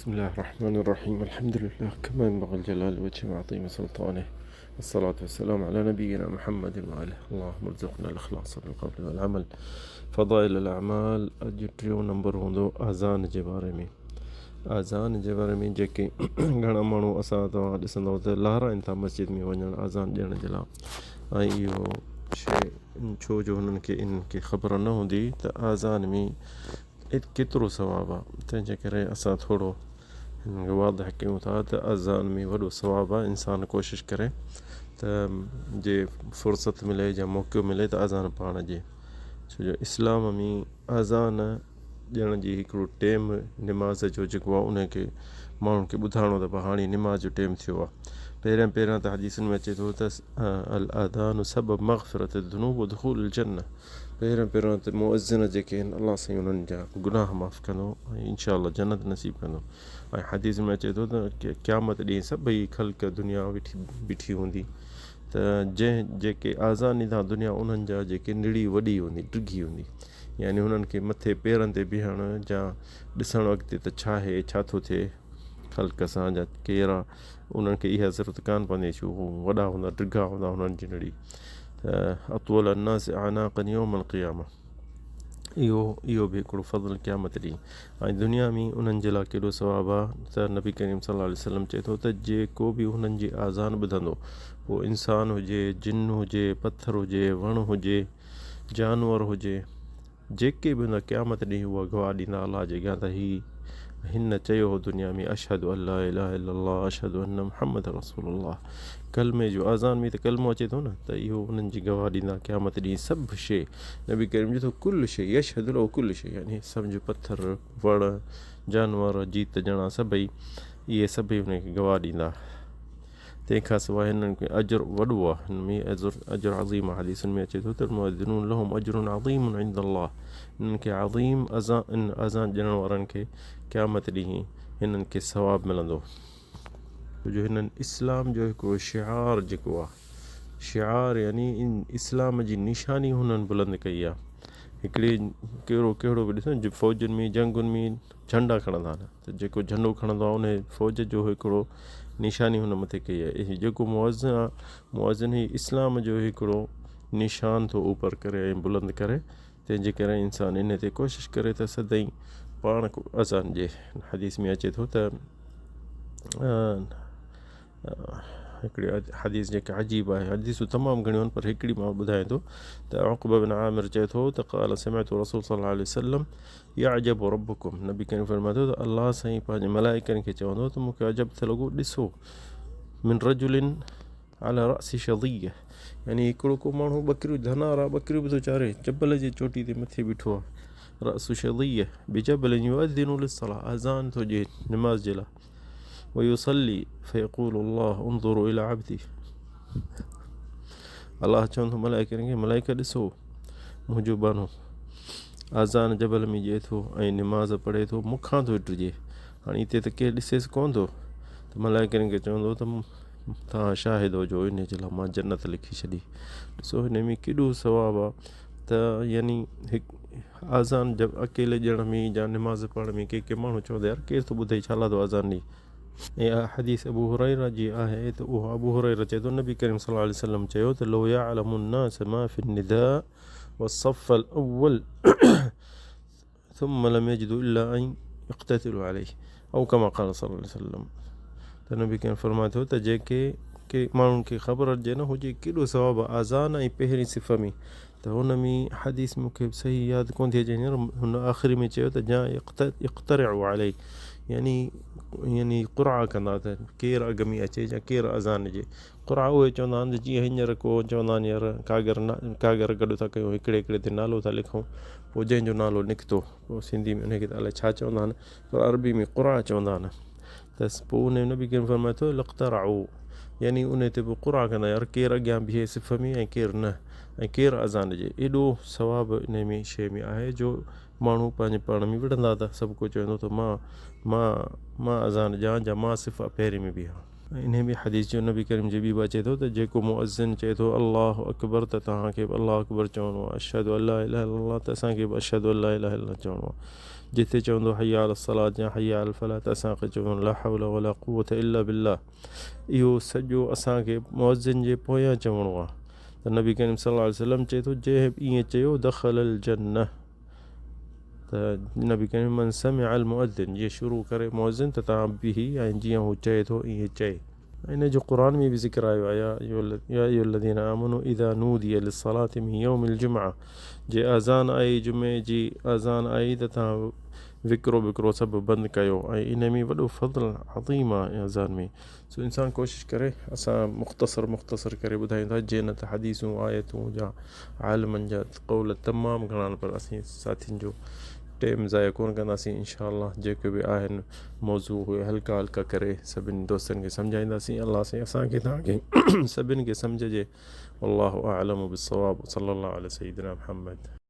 بسم الله الرحمن الرحيم. الحمد لله كما ينبغي الجلال وجه وعظيم سلطانه، والصلاة والسلام على نبينا محمد وآله. اللهم ارزقنا الإخلاص في القول والعمل. فضائل الأعمال अॼु टियों नंबर हूंदो आज़ान जे बारे में। आज़ान जे बारे में जेके घणा माण्हू असां तव्हां ॾिसंदव त लाराइनि था मस्जिद में वञणु आज़ान ॾियण जे लाइ, ऐं इहो शइ छो जो हुननि खे इन्हनि खे ख़बर न हूंदी त आज़ान में केतिरो सवाबु आहे। तंहिंजे करे असां थोरो हिन खे वाज़ह कयूं था त आज़ान में वॾो सवाबु आहे। इंसानु कोशिशि करे त जे फ़ुर्सत मिले या मौक़ो मिले त आज़ान पाण ॾिए, छो जो इस्लाम में आज़ान ॾियण जी हिकिड़ो टेम निमाज़ जो जेको आहे उनखे माण्हुनि खे ॿुधाइणो त भई हाणे निमाज़ जो टेम थियो आहे। पहिरियां त हदीसुनि में अचे थो त अल आज़ान सबब मग़फ़िरत दुनूब व दुख़ूल जन्नह। पहिरियां त मुअज़्ज़िन जेके आहिनि अलाह साईं उन्हनि जा गुनाह माफ़ु कंदो ऐं इंशा अल्लाह जन्नत नसीबु कंदो। ऐं हदीस में अचे थो त क़यामत ॾींहुं सभई ख़ल्क़ दुनिया बीठी हूंदी त जेके आज़ान ॾींदा दुनिया उन्हनि जा जेके निड़ी वॾी हूंदी ड्रिघी हूंदी, यानी हुननि खे मथे पेरनि ते बीहण जा ॾिसणु अॻिते त छा आहे छा थो थिए ख़ल्क़ सां जा केरु आहे, उन्हनि खे इहा ज़रूरत कान पवंदी छो वॾा हूंदा ड्रिघा हूंदा हुननि जी निड़ी। त अतवल अन्नास अनाक़न यौमल क़ियामा, इहो बि हिकिड़ो फ़ज़ल क़यामत ॾींहुं। ऐं दुनिया में उन्हनि जे लाइ केॾो सवाबु आहे त नबी करीम सल्लल्लाहु अलैहि वसल्लम चए थो त जेको बि हुननि जी आज़ान ॿुधंदो, पोइ इंसान हुजे, जिन हुजे, पथर हुजे, वण हुजे, जानवर हुजे, जेके बि हूंदा क़यामत ॾींहुं उहा गवाह ॾींदा अलाह जे अॻियां त हिन चयो हो दुनिया में अशहदु अल्ला इलाहा इल्लल्लाह अशहदु अन्न मुहम्मद रसूलुल्लाह। कलमे जो आज़ान में त कलमो अचे थो न, त इहो उन्हनि जी गवाह ॾींदा क़यामत ॾींहुं सभु शइ। नबी करीम जो त कुल शइ यशहदु लहू कुल शइ, यानी सम्झ पथर, वण, जानवर, जीत ॼणा सभई इहे सभई हुनखे गवाह ॾींदा। तंहिंखां सवाइ हिननि खे अजर वॾो आहे, हिन में अजर अज़ीम आहे। हदीसुनि में अचे थो त मुअज़्ज़िनून लहुम अजरुन अज़ीमुन इंदल्लाह, हिननि खे अज़ीम अज़ान ॾियण वारनि खे क़यामत ॾींहुं हिननि खे सवाबु मिलंदो, छो जो हिननि इस्लाम जो हिकिड़ो शिआर जेको आहे, शिआर यानी इस्लाम जी निशानी हुननि बुलंद कई आहे। हिकिड़ी कहिड़ो बि ॾिसो फ़ौजुनि में जंगुनि में झंडा खणंदा आहिनि, त जेको झंडो खणंदो आहे उन फ़ौज जो हिकिड़ो निशानी हुन मथे कई आहे। जेको मुअज़्ज़िन आहे, मुअज़्ज़िन ई इस्लाम जो हिकिड़ो निशान थो ऊपर करे ऐं बुलंद करे। तंहिंजे करे इंसानु इन ते कोशिशि करे त सदाईं पाण अज़ान ॾिए। हदीस में अचे थो त हिकिड़ी हदीस जेका अजीब आहे, हदीसूं तमामु घणियूं आहिनि पर हिकिड़ी मां ॿुधायां थो त उक़बा बिन आमिर चए थो त क़ाल समिअतु रसूल सल्लल्लाहु अलैहि वसल्लम यअजबु रब्बुकुम, नबी करीम फरमाए थो त अलाह साईं पंहिंजे मलाइकनि खे चवंदो त मूंखे अजब थिए लॻो, ॾिसो मिन रजुलिन अला रअसी शदिय्य, यानी हिकिड़ो को माण्हू ॿकरियूं धनार आहे, ॿकरियूं बि थो चारे, जबल जे चोटी ते मथे बीठो आहे, रअसु शदिय्य बिजबल युअज़्ज़िनु लिस्सलाह, अज़ान थो ॾिए निमाज़ जे लाइ। वयुसल्ली फयक़ूलु अल्लाह उन्ज़ुरु इला अब्दी, अलाह चवंदो मलाइकनि खे, मलाइका ॾिसो मुंहिंजो बानो आज़ान जबल में ॾिए थो ऐं निमाज़ पढ़े थो, मूंखां थो ॾिजे, हाणे हिते त केरु ॾिसेसि कोन थो। त मलाइकनि खे चवंदो त तव्हां शाहिद हुजो, इन जे लाइ मां जन्नत लिखी छॾी। ॾिसो हिन में केॾो सवाबु आहे। त यानी हिकु आज़ान जब अकेले ॾियण में या निमाज़ पढ़ण में के माण्हू चवंदा यार केरु थो ॿुधे छा लाइ थो आज़ान ॾे। ऐं हदीस अबू हुरैरा जी आहे त उहा अबू हुरैरा चए थो नबी करीम सल्लल्लाहु अलैहि वसल्लम चयो त लो यअलमु अन्नास मा फि निदा वस्सफ़ अल-अव्वल थुम्म लम यजिदु इल्ला अन यक़्ततिलू अलैहि औ कमा क़ाल सल्लल्लाहु अलैहि वसल्लम। त नबी करीम फरमाए थो त जेके माण्हुनि खे ख़बर जे न हुजे केॾो सवाबु आज़ान ऐं पहिरीं सिफ़ में, त हुन में हदीस मूंखे सही यादि कोन थी अचे, हुन आख़िरी में चयो त जा इक़्तरिउ अलैहि, यानी क़ुरा कंदा त केरु अॻ में अचे या केरु अज़ान ॾिए। क़ुरा उहे चवंदा आहिनि जीअं हींअर को चवंदा आहिनि यार कागर गॾु था कयूं, हिकिड़े ते नालो था लिखूं, पोइ जंहिंजो नालो निकितो पोइ सिंधी में उनखे त अलाए छा चवंदा आहिनि, पर अरबी में क़ुरा चवंदा आहिनि। त पोइ उन नबी करीम फरमाए थो लक़्तराउ, यानी उन ते पोइ क़ुरा कंदा यार केरु अॻियां बीहे सिफ़ में ऐं केरु न, ऐं केरु अज़ान ॾिए। एॾो सवाबु इन में शइ में आहे जो माण्हू पंहिंजे पाण में विढ़ंदा त सभु को चवंदो त मां अज़ान ॾियां या मां सिफ़ पहिरीं में बीहां। इन में हदीस जो नबी करीम जी ॿी बि अचे थो त जेको मुअज़्ज़िन चए थो अल्लाह अकबर त तव्हांखे बि अल्लाह अकबर चवणो आहे, अशहदु अल्ला इलाहा इल्लल्लाह त असांखे बि अशहदु अल्ला इलाहा इल्लल्लाह चवणो आहे। जिथे चवंदो हय्या अल सलात या हय्या अल फलाह त असांखे चवंदो ला हौला वला कुव्वत इल्ला बिल्लाह। इहो सॼो असांखे मुअज़्ज़िन जे पोयां चवणो आहे। त नबी करीम सल्लल्लाहु अलैहि वसल्लम चए थो जंहिं ईअं चयो दख़ल अल जन्नह। त नबी करीम मन समिअ अल मुअज़्ज़िन जीअं शुरू करे मुअज़्ज़िन त तव्हां बि ऐं जीअं हू चए थो ईअं चए। इन जो क़ुर में बि ज़िक्र आयो आहे या अय्युहल्लज़ीन आमनू इज़ा नूदिय लिस्सलाति मिन यौमिल जुमअ। जे अज़ान आई जुमे जी अज़ान आई त तव्हां विकिरो सभु बंदि कयो। ऐं इन में वॾो फ़ज़्ल अज़ीम आहे अज़ान में। सो इंसान कोशिशि करे असां मुख़्तसर करे ॿुधायूं था जीअं न त हदीसूं आयतूं जा आलिमनि जा क़ौल तमामु घणा आहिनि, पर असीं साथियुनि जो टाइम ज़ाया कोन कंदासीं। इंशाअल्लाह जेके बि आहिनि मौज़ू उहे हल्का हल्का करे सभिनी दोस्तनि खे सम्झाईंदासीं। अल्लाह साईं असांखे तव्हांखे सभिनी खे सम्झ जे। वल्लाहु अअलमु बिस्सवाब। सल्लल्लाहु अला सय्यिदिना मुहम्मद।